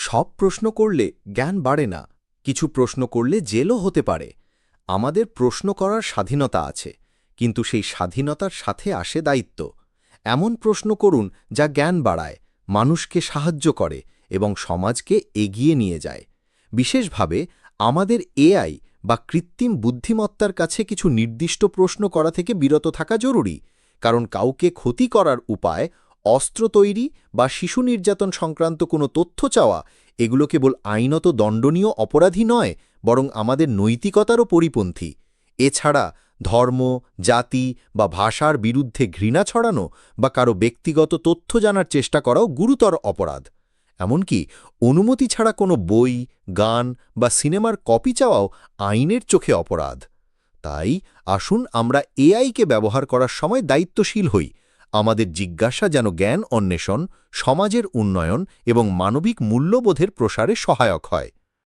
সব প্রশ্ন করলে জ্ঞান বাড়ে না, কিছু প্রশ্ন করলে জেলও হতে পারে। আমাদের প্রশ্ন করার স্বাধীনতা আছে, কিন্তু সেই স্বাধীনতার সাথে আসে দায়িত্ব। এমন প্রশ্ন করুন যা জ্ঞান বাড়ায়, মানুষকে সাহায্য করে এবং সমাজকে এগিয়ে নিয়ে যায়। বিশেষভাবে আমাদের এআই বা কৃত্রিম বুদ্ধিমত্তার কাছে কিছু নির্দিষ্ট প্রশ্ন করা থেকে বিরত থাকা জরুরি, কারণ কাউকে ক্ষতি করার উপায়, অস্ত্র তৈরি বা শিশু নির্যাতন সংক্রান্ত কোনো তথ্য চাওয়া এগুলো কেবল আইনত দণ্ডনীয় অপরাধী নয়, বরং আমাদের নৈতিকতারও পরিপন্থী। এছাড়া ধর্ম, জাতি বা ভাষার বিরুদ্ধে ঘৃণা ছড়ানো বা কারো ব্যক্তিগত তথ্য জানার চেষ্টা করাও গুরুতর অপরাধ। এমনকি অনুমতি ছাড়া কোনো বই, গান বা সিনেমার কপি চাওয়াও আইনের চোখে অপরাধ। তাই আসুন আমরা এআইকে ব্যবহার করার সময় দায়িত্বশীল হই। আমাদের জিজ্ঞাসা যেন জ্ঞান অন্বেষণ, সমাজের উন্নয়ন এবং মানবিক মূল্যবোধের প্রসারে সহায়ক হয়।